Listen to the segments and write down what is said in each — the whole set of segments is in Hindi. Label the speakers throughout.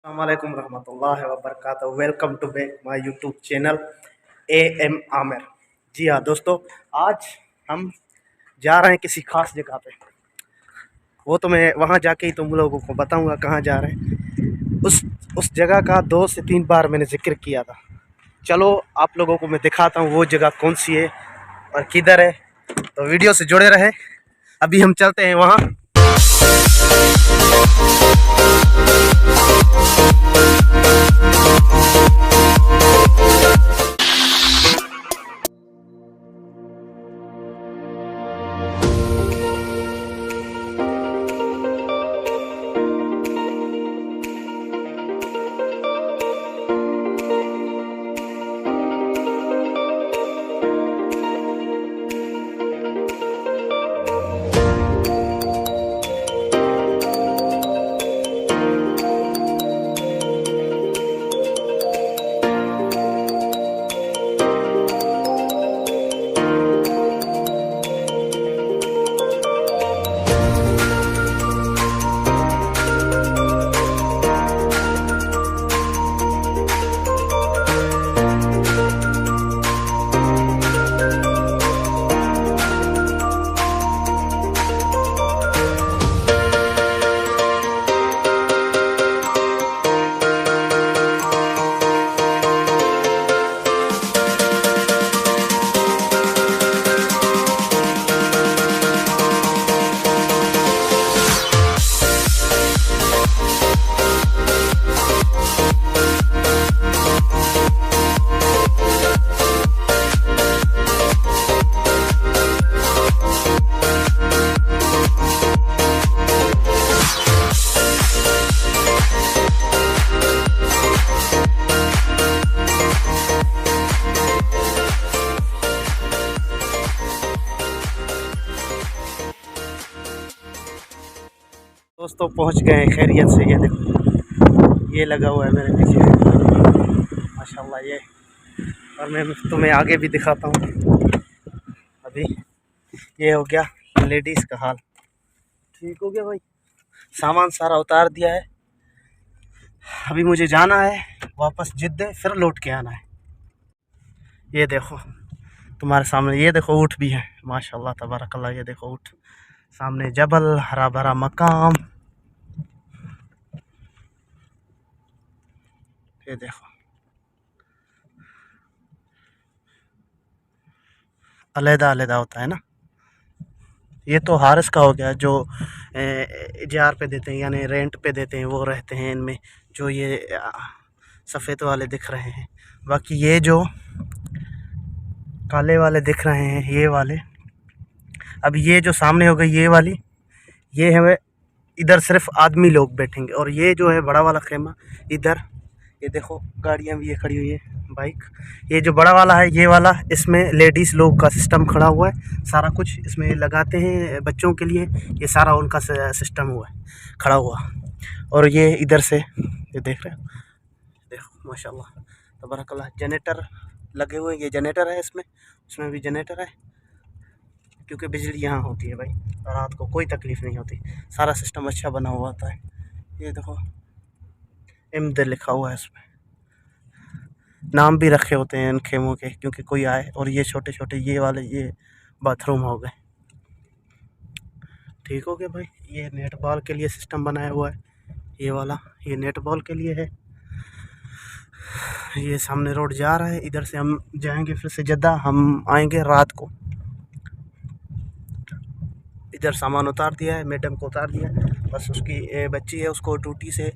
Speaker 1: अस्सलामुअलैकुम रहमतुल्लाहि व बरकातहू। Welcome to back my YouTube channel AM Aamir. जी हाँ दोस्तों, आज हम जा रहे हैं किसी खास जगह पे। वो तो मैं वहाँ जाके ही तुम लोगों को बताऊंगा कहाँ जा रहे हैं। उस जगह का 2 से 3 बार मैंने जिक्र किया था। चलो आप लोगों को मैं दिखाता हूँ वो जगह कौन सी है और किधर है, तो वीडियो से जुड़े रहे। अभी हम चलते हैं वहाँ। दोस्तों पहुंच गए हैं खैरियत से। ये देखो, ये लगा हुआ है मेरे पीछे माशाल्लाह ये। और मैं तुम्हें आगे भी दिखाता हूँ। अभी ये हो गया लेडीज़ का हाल। ठीक हो गया भाई, सामान सारा उतार दिया है। अभी मुझे जाना है वापस जिद्दे, फिर लौट के आना है। ये देखो तुम्हारे सामने, ये देखो ऊँट भी है माशाल्लाह तबारकल्लाह। ये देखो ऊँट, सामने जबल, हरा भरा मकाम। ये देखो अलहदा अलहदा होता है ना। ये तो हारिस का हो गया जो इजार पे देते हैं, यानी रेंट पे देते हैं, वो रहते हैं इनमें। जो ये सफ़ेद वाले दिख रहे हैं, बाकी ये जो काले वाले दिख रहे हैं ये वाले। अब ये जो सामने हो गई ये वाली, ये है इधर सिर्फ आदमी लोग बैठेंगे। और ये जो है बड़ा वाला खेमा इधर, ये देखो गाड़ियाँ भी ये खड़ी हुई है, बाइक। ये जो बड़ा वाला है ये वाला, इसमें लेडीज़ लोग का सिस्टम खड़ा हुआ है। सारा कुछ इसमें लगाते हैं बच्चों के लिए, ये सारा उनका सिस्टम हुआ है खड़ा हुआ। और ये इधर से ये देख रहे हो, देखो माशाल्लाह तबारकल्लाह जनरेटर लगे हुए हैं। ये जनरेटर है इसमें, उसमें भी जनरेटर है, क्योंकि बिजली यहाँ होती है भाई, रात को कोई तकलीफ़ नहीं होती। सारा सिस्टम अच्छा बना हुआ होता है। ये देखो इमद लिखा हुआ है, इसमें नाम भी रखे होते हैं इन खेमों के, क्योंकि कोई आए। और ये छोटे छोटे ये वाले ये बाथरूम हो गए। ठीक हो गया भाई। ये नेट बॉल के लिए सिस्टम बनाया हुआ है, ये वाला ये नेट बॉल के लिए है। ये सामने रोड जा रहा है, इधर से हम जाएंगे फिर से जद्दा। हम आएंगे रात को। इधर सामान उतार दिया है, मैडम को उतार दिया है, बस उसकी बच्ची है, उसको ड्यूटी से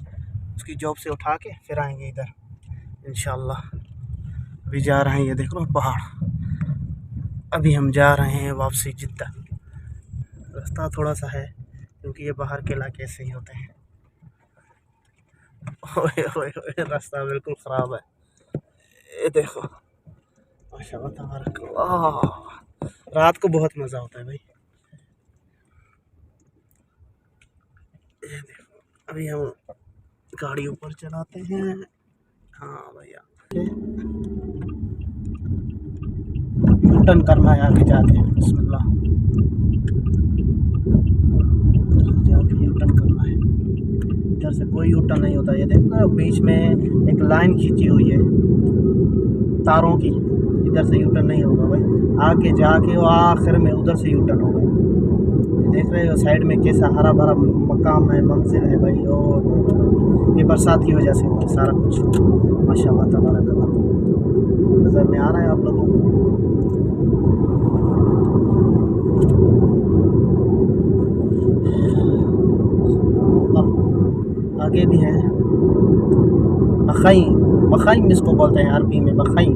Speaker 1: उसकी जॉब से उठा के फिर आएंगे इधर इंशाल्लाह। अभी जा रहे हैं, ये देख लो पहाड़। अभी हम जा रहे हैं वापसी जिद्दा। रास्ता थोड़ा सा है, क्योंकि ये बाहर के इलाके ऐसे ही होते हैं। ओए ओए ओए, रास्ता बिल्कुल ख़राब है। ये देखो माशाल्लाह तबारकल्लाह, रात को बहुत मज़ा होता है भाई। ये देखो अभी हम गाड़ी ऊपर चलाते हैं। हाँ भैया, टर्न करना है आगे जाके, बिस्मिल्लाह जाके टर्न करना है। इधर से कोई यू टर्न नहीं होता। ये देखो बीच में एक लाइन खींची हुई है तारों की, इधर से यू टर्न नहीं होगा भाई। आगे जाके वो आखिर में उधर से यू टर्न होगा। ये देख रहे हो साइड में कैसा हरा भरा मकाम है, मंजिल है भाई। और ये बरसात की वजह से हुआ सारा कुछ। माशाल्लाह तबारकल्लाह। नज़र में आ रहा है आप लोगों को? आगे भी है बखई, बखई इसको बोलते हैं अरबी में, बखई।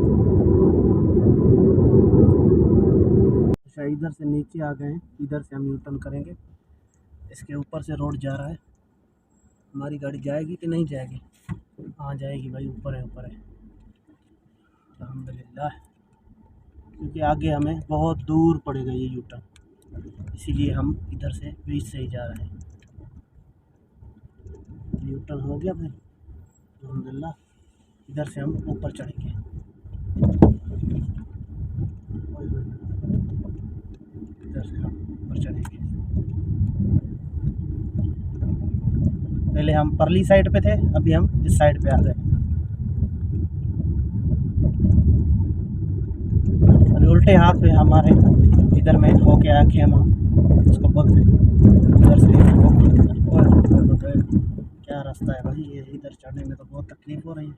Speaker 1: अच्छा इधर से नीचे आ गए हैं, इधर से हम यू टर्न करेंगे। इसके ऊपर से रोड जा रहा है। हमारी गाड़ी जाएगी कि नहीं जाएगी? हाँ जाएगी भाई, ऊपर है ऊपर है अल्हम्दुलिल्लाह। क्योंकि आगे हमें बहुत दूर पड़ेगा ये यू टर्न, इसीलिए हम इधर से बीच से ही जा रहे हैं। यू टर्न हो गया भाई अल्हम्दुलिल्लाह। इधर से हम ऊपर चढ़ेंगे। इधर से हम ऊपर चढ़ेंगे। पहले हम परली साइड पे थे, अभी हम इस साइड पे आ गए। अभी उल्टे हाथ पे हमारे इधर में होके आया खेमा, उसको बोलते हैं। इधर से क्या रास्ता है भाई, ये इधर चढ़ने में तो बहुत तकलीफ हो रही है।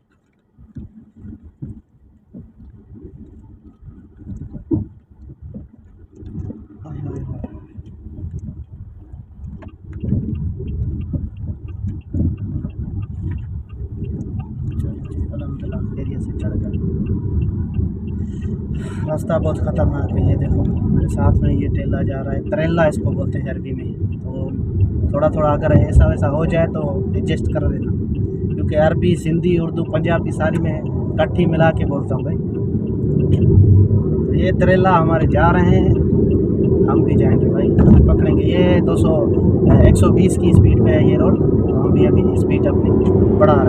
Speaker 1: अल्हम्दुलिल्लाह एरिया से चढ़ गए। रास्ता बहुत ख़तरनाक है। ये देखो मेरे साथ में ये टेला जा रहा है, तरेला इसको बोलते हैं अरबी में। तो थोड़ा थोड़ा अगर ऐसा वैसा हो जाए तो एडजस्ट कर लेना, क्योंकि अरबी सिंधी उर्दू पंजाबी सारी में इकट्ठी मिला के बोलता हूँ भाई। तो ये तरेला हमारे जा रहे हैं, हम भी जाएंगे भाई, हम भी पकड़ेंगे। ये 120 की स्पीड पे है ये रोड, तो हम भी अभी स्पीड अपनी बढ़ा रहे हैं।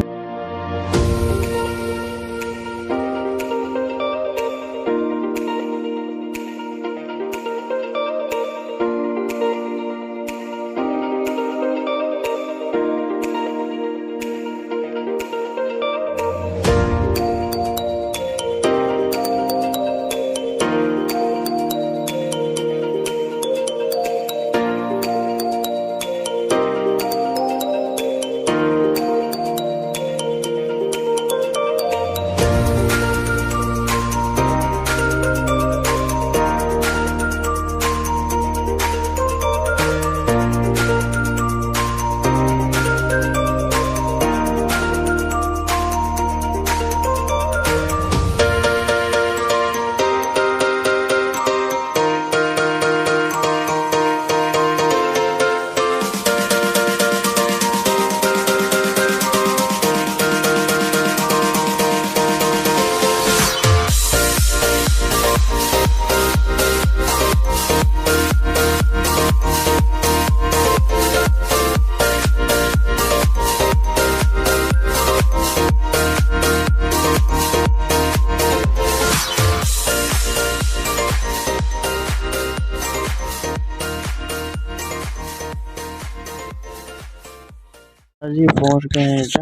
Speaker 1: जी पहुंच गए हैं इधर,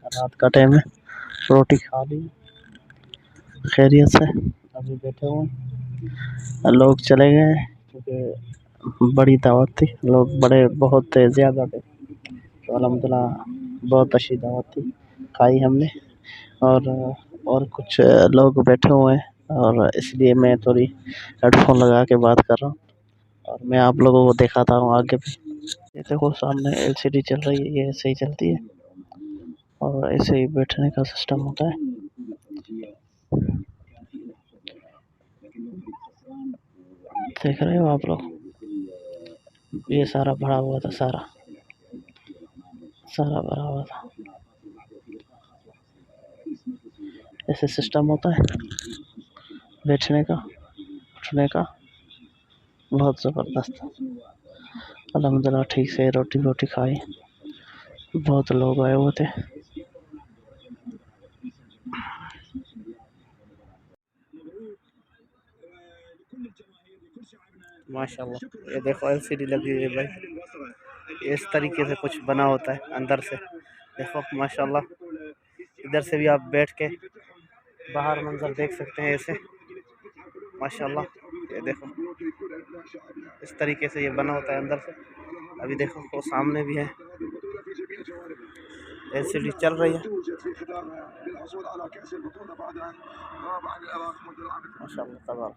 Speaker 1: रात का टाइम है, रोटी खा ली खैरियत से, अभी बैठे हुए। लोग चले गए क्योंकि बड़ी दावत थी, लोग बड़े बहुत ज़्यादा थे, तो अल्हम्दुलिल्लाह बहुत अच्छी दावत थी, खाई हमने। और कुछ लोग बैठे हुए हैं और इसलिए मैं थोड़ी हेडफोन लगा के बात कर रहा हूँ और मैं आप लोगों को दिखाता हूँ आगे भी। ये देखो सामने एलसीडी चल रही है, ये ऐसे ही चलती है और ऐसे ही बैठने का सिस्टम होता है। देख रहे हो आप लोग, ये सारा भरा हुआ था, सारा भरा हुआ था। ऐसे सिस्टम होता है बैठने का, उठने का, बहुत ज़बरदस्त। अल्हम्दुलिल्लाह ठीक से रोटी खाई, बहुत लोग आए हुए थे। माशाल्लाह ये देखो एलसीडी लगी हुई है भाई, इस तरीके से कुछ बना होता है अंदर से। देखो माशाल्लाह, इधर से भी आप बैठ के बाहर मंजर देख सकते हैं ऐसे माशाल्लाह। ये देखो इस तरीके से ये बना होता है अंदर से। अभी देखो वो सामने भी है, एलसीडी चल रही है माशाल्लाह तबारक।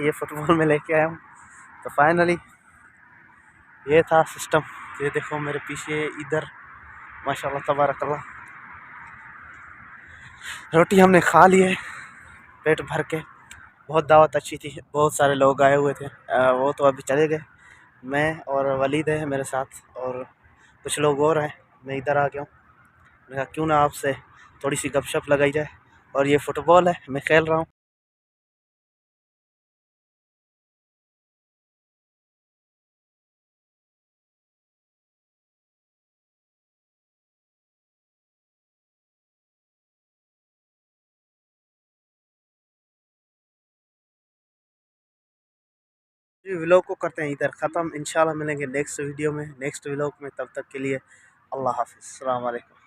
Speaker 1: ये फुटबॉल में लेके आया हूँ। तो फाइनली ये था सिस्टम। ये देखो मेरे पीछे इधर माशाल्लाह तबारकल्लाह, रोटी हमने खा ली है पेट भर के। बहुत दावत अच्छी थी, बहुत सारे लोग आए हुए थे। वो तो अभी चले गए। मैं और वलीद है मेरे साथ और कुछ लोग और हैं। मैं इधर आ गया हूँ। मैंने कहा क्यों ना आपसे थोड़ी सी गपशप लगाई जाए। और ये फुटबॉल है, मैं खेल रहा हूँ। व्लॉग को करते हैं इधर ख़त्म। इंशाल्लाह मिलेंगे नेक्स्ट वीडियो में, नेक्स्ट व्लॉग में। तब तक के लिए अल्लाह हाफ़िज़, अस्सलाम वालेकुम।